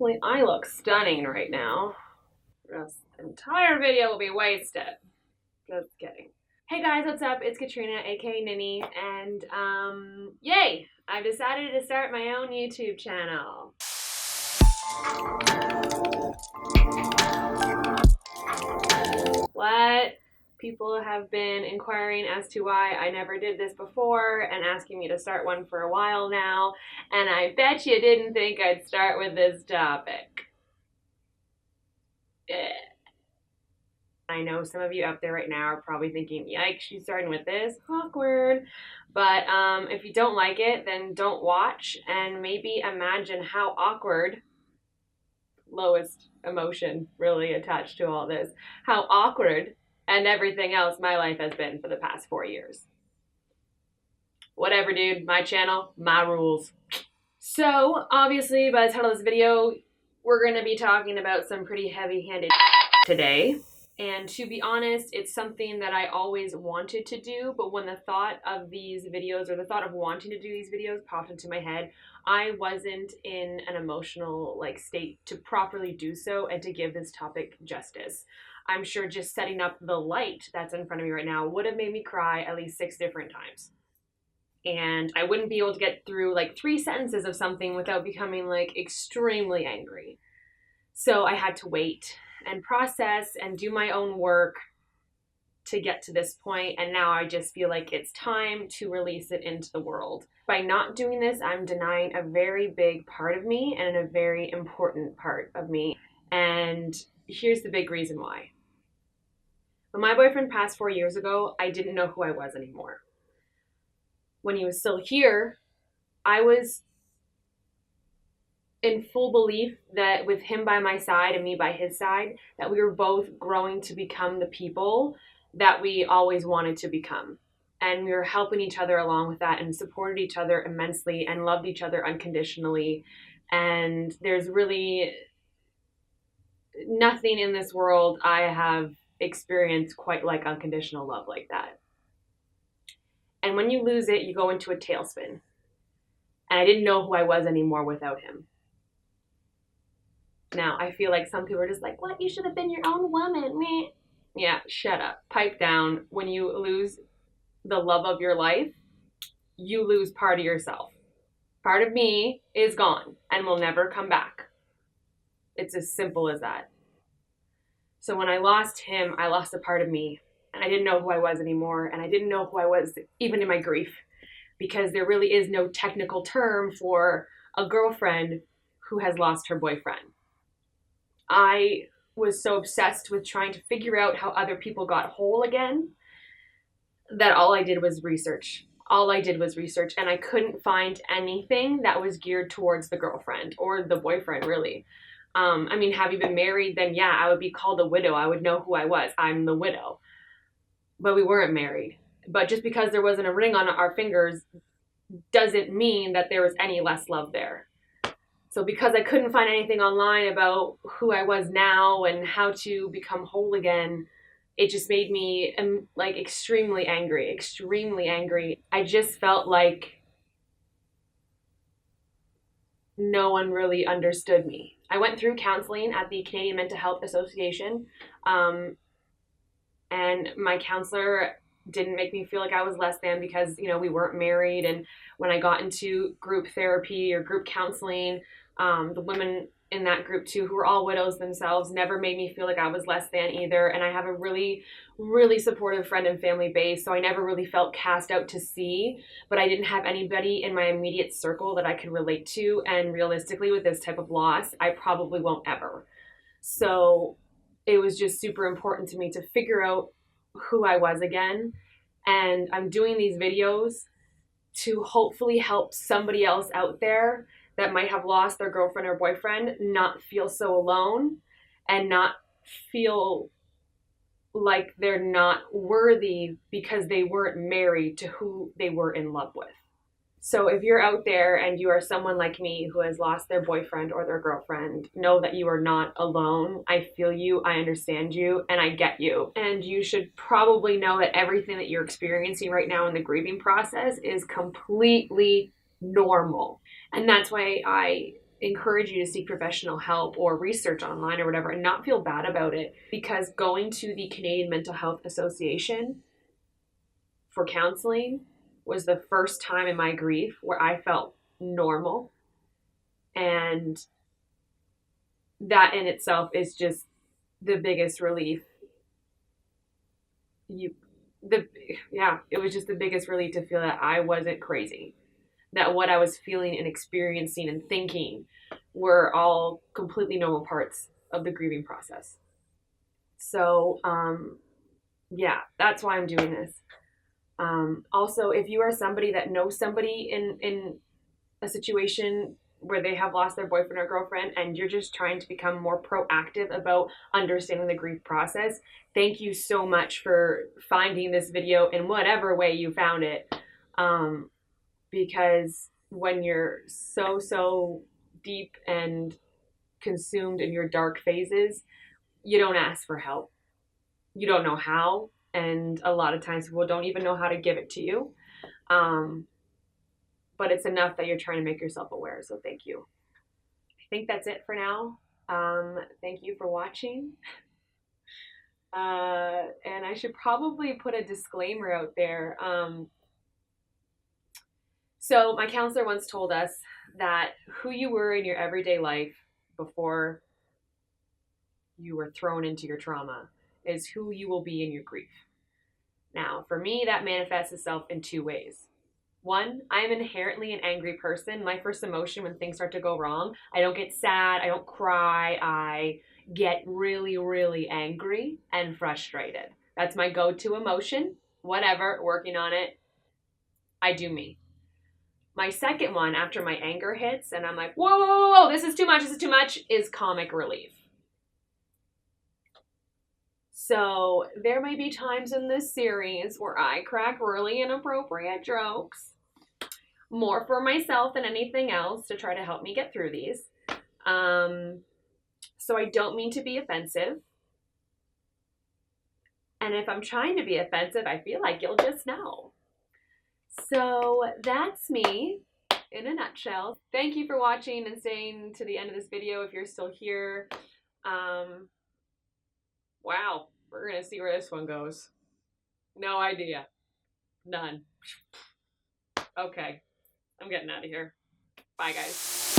hopefully I look stunning right now. This entire video will be wasted. Just kidding. Hey guys, what's up? It's Katrina, aka Ninny, and yay! I've decided to start my own YouTube channel. What? People have been inquiring as to why I never did this before and asking me to start one for a while now, and I bet you didn't think I'd start with this topic. I know some of you out there right now are probably thinking, yikes, she's starting with this, awkward. But if you don't like it, then don't watch, and maybe imagine how awkward, lowest emotion really attached to all this, how awkward and everything else my life has been for the past 4 years. Whatever, dude, my channel, my rules. So, obviously, by the title of this video, we're going to be talking about some pretty heavy-handed today. And to be honest, it's something that I always wanted to do, but when the thought of these videos, or the thought of wanting to do these videos popped into my head, I wasn't in an emotional state to properly do so and to give this topic justice. I'm sure just setting up the light that's in front of me right now would have made me cry at least 6 different times. And I wouldn't be able to get through 3 sentences of something without becoming extremely angry. So I had to wait and process and do my own work to get to this point, and now I just feel like it's time to release it into the world. By not doing this, I'm denying a very big part of me and a very important part of me, and here's the big reason why. When my boyfriend passed 4 years ago, I didn't know who I was anymore. When he was still here, I was in full belief that with him by my side and me by his side, that we were both growing to become the people that we always wanted to become. And we were helping each other along with that and supported each other immensely and loved each other unconditionally. And there's really nothing in this world I have experienced quite like unconditional love like that. And when you lose it, you go into a tailspin. And I didn't know who I was anymore without him. Now, I feel like some people are just like, what? You should have been your own woman. Meh. Yeah, shut up. Pipe down. When you lose the love of your life, you lose part of yourself. Part of me is gone and will never come back. It's as simple as that. So when I lost him, I lost a part of me. And I didn't know who I was anymore. And I didn't know who I was even in my grief. Because there really is no technical term for a girlfriend who has lost her boyfriend. I was so obsessed with trying to figure out how other people got whole again that all I did was research. And I couldn't find anything that was geared towards the girlfriend or the boyfriend, really. I mean, have you been married? Then yeah, I would be called a widow. I would know who I was. I'm the widow. But we weren't married. But just because there wasn't a ring on our fingers doesn't mean that there was any less love there. So because I couldn't find anything online about who I was now and how to become whole again, it just made me extremely angry. I just felt like no one really understood me. I went through counseling at the Canadian Mental Health Association, and my counselor didn't make me feel like I was less than because, we weren't married. And when I got into group therapy or group counseling, the women in that group too, who were all widows themselves, never made me feel like I was less than either. And I have a really, really supportive friend and family base, so I never really felt cast out to sea, but I didn't have anybody in my immediate circle that I could relate to. And realistically, with this type of loss, I probably won't ever. So it was just super important to me to figure out who I was again. And I'm doing these videos to hopefully help somebody else out there that might have lost their girlfriend or boyfriend not feel so alone and not feel like they're not worthy because they weren't married to who they were in love with. So if you're out there and you are someone like me who has lost their boyfriend or their girlfriend, know that you are not alone. I feel you, I understand you, and I get you. And you should probably know that everything that you're experiencing right now in the grieving process is completely normal. And that's why I encourage you to seek professional help or research online or whatever and not feel bad about it, because going to the Canadian Mental Health Association for counseling was the first time in my grief where I felt normal. And that in itself is just the biggest relief. It was just the biggest relief to feel that I wasn't crazy, that what I was feeling and experiencing and thinking were all completely normal parts of the grieving process. So, that's why I'm doing this. Also, if you are somebody that knows somebody in a situation where they have lost their boyfriend or girlfriend and you're just trying to become more proactive about understanding the grief process, thank you so much for finding this video in whatever way you found it. Because when you're so deep and consumed in your dark phases, you don't ask for help. You don't know how, and a lot of times people don't even know how to give it to you. But it's enough that you're trying to make yourself aware, so thank you. I think that's it for now. Thank you for watching. And I should probably put a disclaimer out there. So my counselor once told us that who you were in your everyday life before you were thrown into your trauma is who you will be in your grief. Now, for me, that manifests itself in two ways. One, I am inherently an angry person. My first emotion when things start to go wrong, I don't get sad, I don't cry, I get really, really angry and frustrated. That's my go-to emotion. Whatever, working on it. I do me. My second one, after my anger hits and I'm like, whoa, this is too much, is comic relief. So there may be times in this series where I crack really inappropriate jokes, more for myself than anything else to try to help me get through these. So I don't mean to be offensive. And if I'm trying to be offensive, I feel like you'll just know. So that's me in a nutshell. Thank you for watching and staying to the end of this video if you're still here. Wow, we're gonna see where this one goes. No idea. None. Okay, I'm getting out of here. Bye, guys.